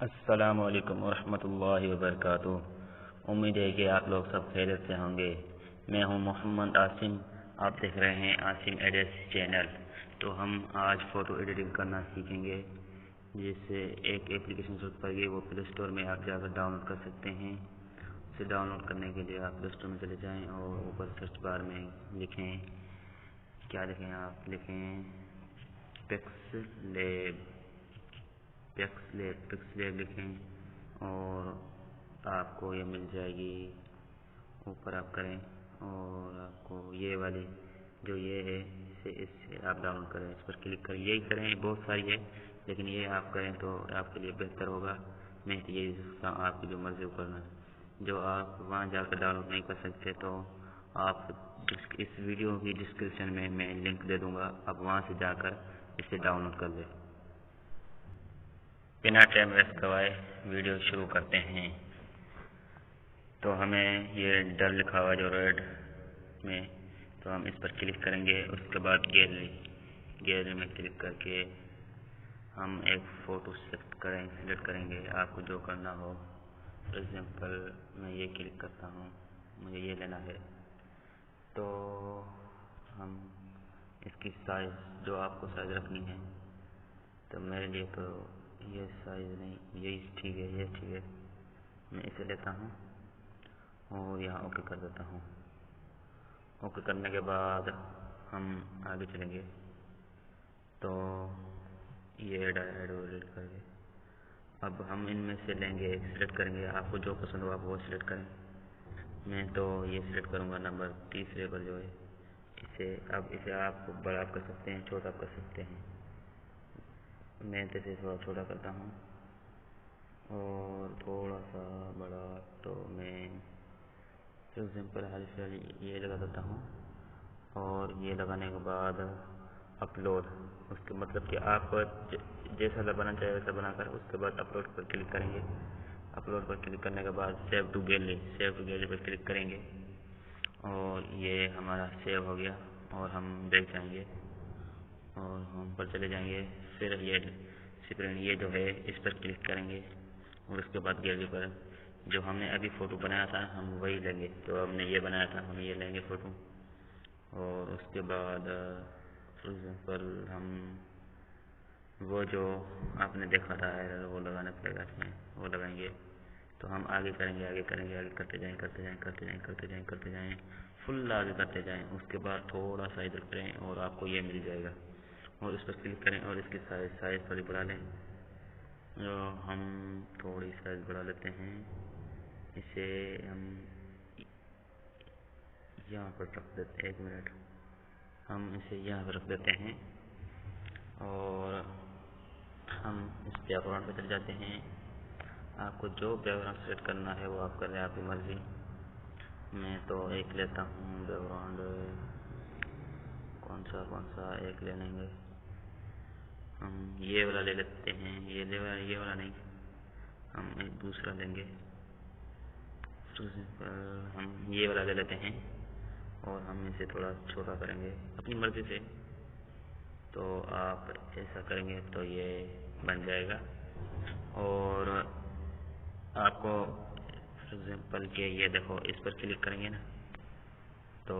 السلام علیکم ورحمتہ اللہ وبرکاتہ۔ امید ہے کہ آپ لوگ سب خیریت سے ہوں گے۔ میں ہوں محمد عاصم، آپ دیکھ رہے ہیں آسم ایڈٹس چینل۔ تو ہم آج فوٹو ایڈیٹنگ کرنا سیکھیں گے، جس سے ایک اپلیکیشن ضرورت پڑے گی، وہ پلے اسٹور میں آپ جا کر ڈاؤن لوڈ کر سکتے ہیں۔ اسے ڈاؤن لوڈ کرنے کے لیے آپ پلے اسٹور میں چلے جائیں اور اوپر سرچ بار میں لکھیں، کیا لکھیں؟ آپ لکھیں پکس لیب لکھیں اور آپ کو یہ مل جائے گی۔ اوپر آپ کریں اور آپ کو یہ والی جو یہ ہے اس سے آپ ڈاؤن لوڈ کریں، اس پر کلک کریں، یہی کریں، بہت ساری ہے لیکن یہ آپ کریں تو آپ کے لیے بہتر ہوگا۔ میں یہی سکتا ہوں، آپ کی جو مرضی کرنا، جو آپ وہاں جا کر ڈاؤن لوڈ نہیں کر سکتے تو آپ اس ویڈیو کی ڈسکرپشن میں لنک دے دوں گا، آپ وہاں سے جا کر اسے ڈاؤن لوڈ کر لیں۔ بنا ٹائم ویسٹ کروائے ویڈیو شروع کرتے ہیں۔ تو ہمیں یہ ڈر لکھا ہوا جو ریڈ میں، تو ہم اس پر کلک کریں گے۔ اس کے بعد گیلری میں کلک کر کے ہم ایک فوٹو سلیکٹ کریں گے، آپ کو جو کرنا ہو۔ فار ایگزامپل میں یہ کلک کرتا ہوں، مجھے یہ لینا ہے، تو ہم اس کی سائز جو آپ کو سائز رکھنی ہے، تو میرے لیے تو یہ سائز نہیں، یہی ٹھیک ہے، یہ ٹھیک ہے، میں اسے لیتا ہوں اور یہاں اوکے کر دیتا ہوں۔ اوکے کرنے کے بعد ہم آگے چلیں گے، تو یہ ایڈیٹ کر کے اب ہم ان میں سے لیں گے، سلیکٹ کریں گے، آپ کو جو پسند ہو آپ وہ سلیکٹ کریں۔ میں تو یہ سلیکٹ کروں گا نمبر 30 پر جو ہے اسے آپ بڑا کر سکتے ہیں، چھوٹا کر سکتے ہیں۔ میں تو اسے تھوڑا چھوٹا کرتا ہوں اور تھوڑا سا بڑا، تو میں فار ایگزامپل یہ لگا دیتا ہوں اور یہ لگانے کے بعد اپلوڈ، اس کے مطلب کہ آپ جیسا بنا چاہے ویسا بنا کر اس کے بعد اپلوڈ پر کلک کریں گے۔ اپلوڈ پر کلک کرنے کے بعد سیو ٹو گیلری پر کلک کریں گے اور یہ ہمارا سیو ہو گیا اور ہم دیکھ جائیں گے اور ہم پر چلے جائیں گے۔ پھر یہ جو ہے اس پر کلک کریں گے اور اس کے بعد گیلری پر جو ہم نے ابھی فوٹو بنایا تھا ہم وہی لیں گے، جو ہم نے یہ بنایا تھا ہم یہ لیں گے فوٹو، اور اس کے بعد فار ایگزامپل ہم وہ جو آپ نے دیکھا تھا وہ لگانا پڑے گا، وہ لگائیں گے۔ تو ہم آگے کریں گے، آگے کرتے جائیں، فل آگے کرتے جائیں۔ اس کے بعد تھوڑا سا ادھر کریں اور آپ کو یہ مل جائے گا اور اس پر کلک کریں اور اس کی سائز تھوڑی بڑھا لیں، جو ہم تھوڑی سائز بڑھا لیتے ہیں۔ اسے ہم یہاں پر رکھ دیتے ہیں، ایک منٹ، ہم اسے یہاں پر رکھ دیتے ہیں اور ہم اس بیک گراؤنڈ پہ چل جاتے ہیں۔ آپ کو جو بیک گراؤنڈ سیٹ کرنا ہے وہ آپ کر لیں، آپ کی مرضی۔ میں تو ایک لیتا ہوں بیک گراؤنڈ، کون سا ایک لے لیں گے، ہم یہ والا لے لیتے ہیں، یہ والا نہیں، ہم ایک دوسرا لیں گے۔ ہم یہ والا لے لیتے ہیں اور ہم اسے تھوڑا چھوٹا کریں گے اپنی مرضی سے، تو آپ ایسا کریں گے تو یہ بن جائے گا۔ اور آپ کو فار ایگزامپل کہ یہ دیکھو اس پر کلک کریں گے نا، تو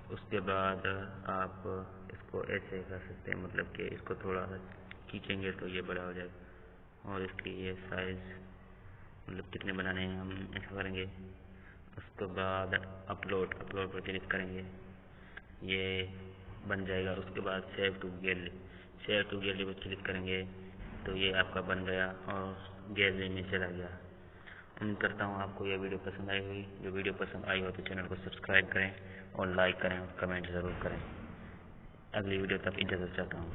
اس کے بعد آپ اس کو ایسے کر سکتے ہیں، مطلب کہ اس کو تھوڑا سا کھینچیں گے تو یہ بڑا ہو جائے گا، اور اس کی یہ سائز مطلب کتنے بنانے ہیں ہم ایسا کریں گے۔ اس کے بعد اپلوڈ پر کلک کریں گے، یہ بن جائے گا۔ اس کے بعد سیو ٹو گیلری پر کلک کریں گے تو یہ آپ کا بن گیا اور گیلری میں چلا گیا۔ امید کرتا ہوں آپ کو یہ ویڈیو پسند آئی ہوگی۔ جو ویڈیو پسند آئی ہو تو چینل کو سبسکرائب کریں اور لائک کریں اور کمنٹ ضرور کریں۔ اگلی ویڈیو تک اجازت چاہتا ہوں۔